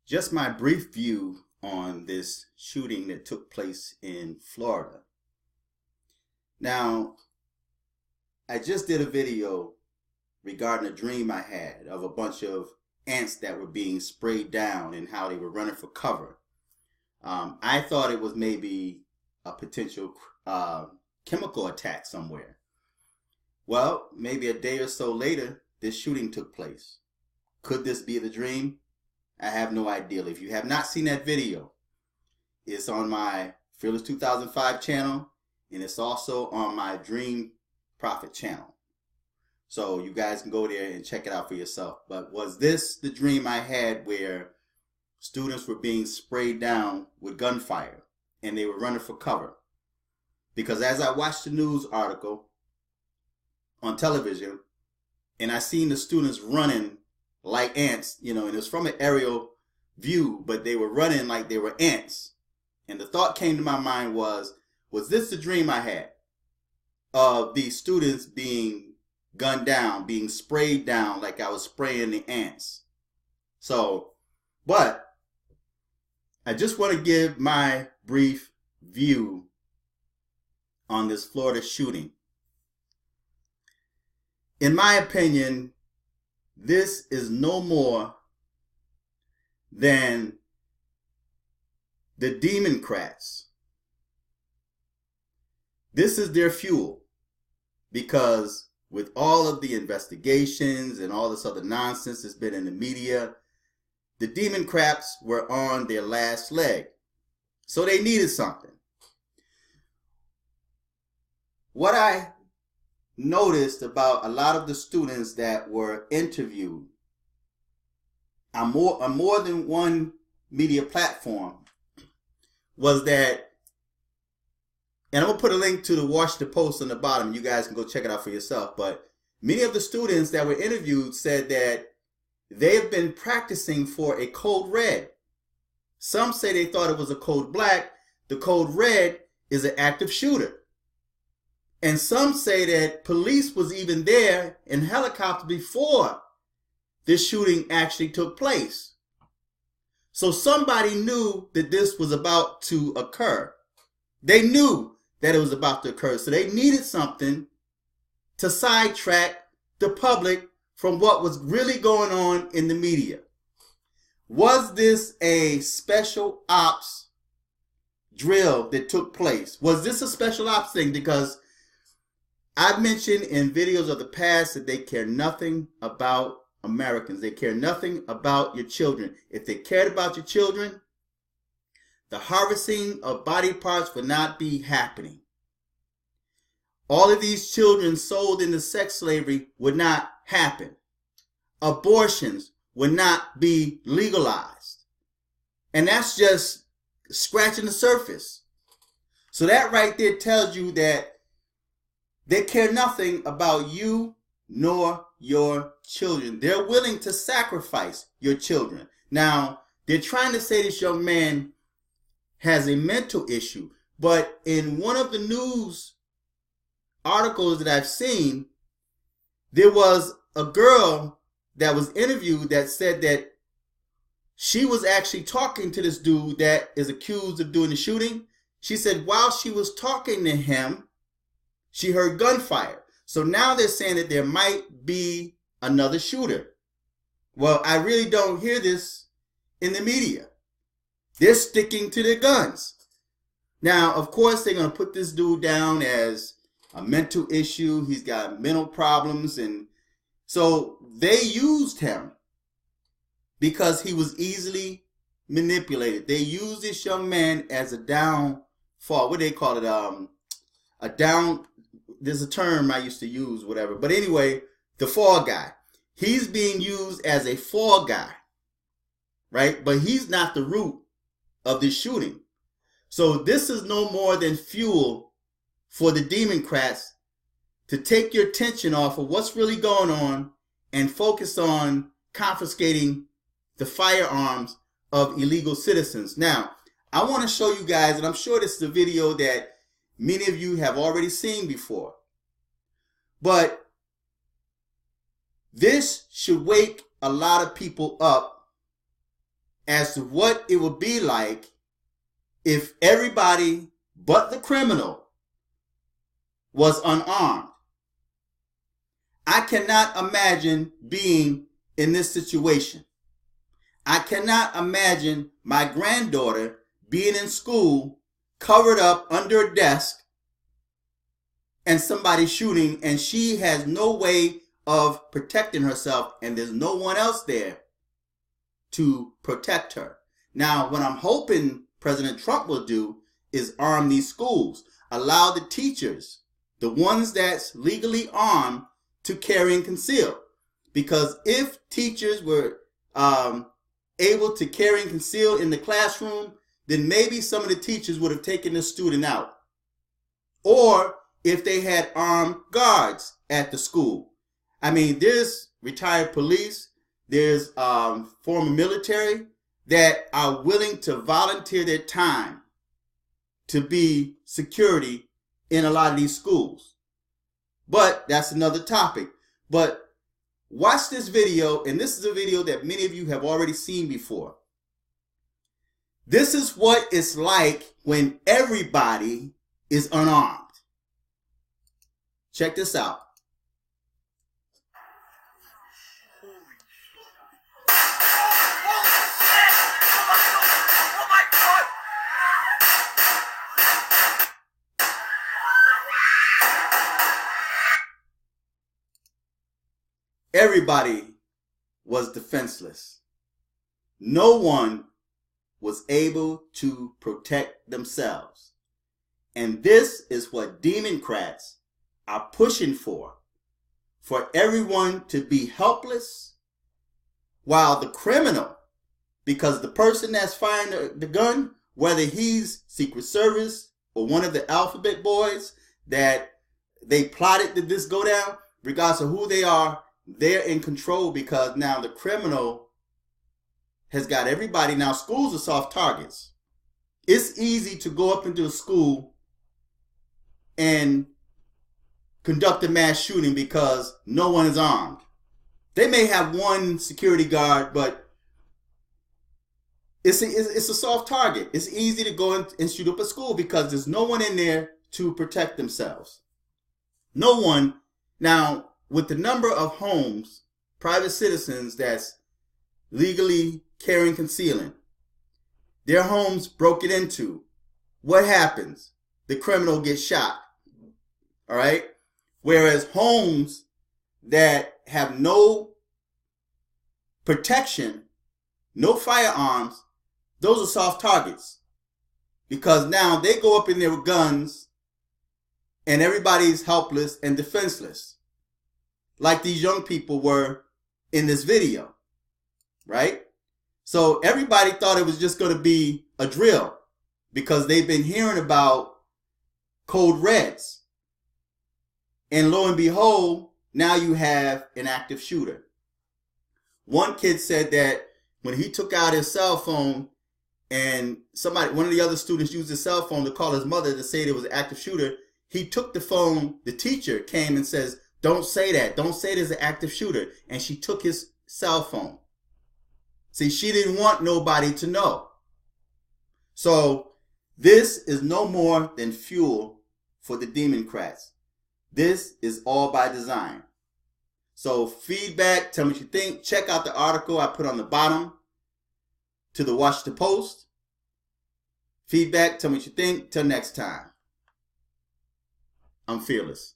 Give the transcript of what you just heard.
Just my brief view on this shooting that took place in Florida. Now, I just did a video regarding a dream I had of a bunch of ants that were being sprayed down and how they were running for cover. I thought it was maybe a potential chemical attack somewhere. Well, maybe a day or so later, this shooting took place. Could this be the dream? I have no idea. If you have not seen that video, it's on my Fearless 2005 channel, and it's also on my Dream Prophet channel. So you guys can go there and check it out for yourself. But was this the dream I had where students were being sprayed down with gunfire and they were running for cover? Because as I watched the news article on television, and I seen the students running like ants, and it was from an aerial view, but they were running like they were ants. And the thought came to my mind was this the dream I had of these students being gunned down, being sprayed down like I was spraying the ants? So, but I just want to give my brief view on this Florida shooting. In my opinion, this is no more than the Demoncraps. This is their fuel, because with all of the investigations and all this other nonsense that's been in the media, the Demoncraps were on their last leg. So they needed something. What I noticed about a lot of the students that were interviewed on more than one media platform was that, and I'm going to put a link to the Washington Post on the bottom. You guys can go check it out for yourself. But many of the students that were interviewed said that they've been practicing for a code red. Some say they thought it was a code black. The code red is an active shooter. And some say that police was even there in helicopter before this shooting actually took place. So somebody knew that this was about to occur. They knew that it was about to occur. So they needed something to sidetrack the public from what was really going on in the media. Was this a special ops drill that took place? Was this a special ops thing? Because I've mentioned in videos of the past that they care nothing about Americans. They care nothing about your children. If they cared about your children, the harvesting of body parts would not be happening. All of these children sold into sex slavery would not happen. Abortions would not be legalized. And that's just scratching the surface. So that right there tells you that they care nothing about you nor your children. They're willing to sacrifice your children. Now, they're trying to say this young man has a mental issue. But in one of the news articles that I've seen, there was a girl that was interviewed that said that she was actually talking to this dude that is accused of doing the shooting. She said while she was talking to him, she heard gunfire. So now they're saying that there might be another shooter. Well, I really don't hear this in the media. They're sticking to their guns. Now, of course, they're going to put this dude down as a mental issue. He's got mental problems. And so they used him because he was easily manipulated. They used this young man as a downfall. What do they call it? A down... There's a term I used to use, whatever. But anyway, the fall guy. He's being used as a fall guy, right? But he's not the root of this shooting. So this is no more than fuel for the Demoncraps to take your attention off of what's really going on and focus on confiscating the firearms of illegal citizens. Now, I want to show you guys, and I'm sure this is a video that many of you have already seen before. But this should wake a lot of people up as to what it would be like if everybody but the criminal was unarmed. I cannot imagine being in this situation. I cannot imagine my granddaughter being in school, covered up under a desk, and somebody shooting, and she has no way of protecting herself, and there's no one else there to protect her. Now, what I'm hoping President Trump will do is arm these schools, allow the teachers, the ones that's legally armed, to carry and conceal. Because if teachers were able to carry and conceal in the classroom, then maybe some of the teachers would have taken the student out. Or if they had armed guards at the school. I mean, there's retired police, there's former military that are willing to volunteer their time to be security in a lot of these schools. But that's another topic. But watch this video, and this is a video that many of you have already seen before. This is what it's like when everybody is unarmed. Check this out. Everybody was defenseless. No one was able to protect themselves. And this is what Demoncraps are pushing for everyone to be helpless, while the criminal, because the person that's firing the gun, whether he's Secret Service or one of the alphabet boys that they plotted that this go down, regardless of who they are, they're in control, because now the criminal has got everybody. Now schools are soft targets. It's easy to go up into a school and conduct a mass shooting because no one is armed. They may have one security guard, but it's a soft target. It's easy to go in and shoot up a school because there's no one in there to protect themselves. No one. Now, with the number of homes, private citizens that's legally carrying, concealing, their homes broken into, what happens? The criminal gets shot. All right? Whereas homes that have no protection, no firearms, those are soft targets. Because now they go up in there with guns and everybody's helpless and defenseless. Like these young people were in this video, right? So everybody thought it was just going to be a drill because they've been hearing about code reds. And lo and behold, now you have an active shooter. One kid said that when he took out his cell phone and one of the other students used his cell phone to call his mother to say there was an active shooter, he took the phone, the teacher came and says, "Don't say that. Don't say there's an active shooter." And she took his cell phone. See, she didn't want nobody to know. So this is no more than fuel for the Demoncrats. This is all by design. So feedback, tell me what you think. Check out the article I put on the bottom to the Washington Post. Feedback, tell me what you think. Till next time. I'm fearless.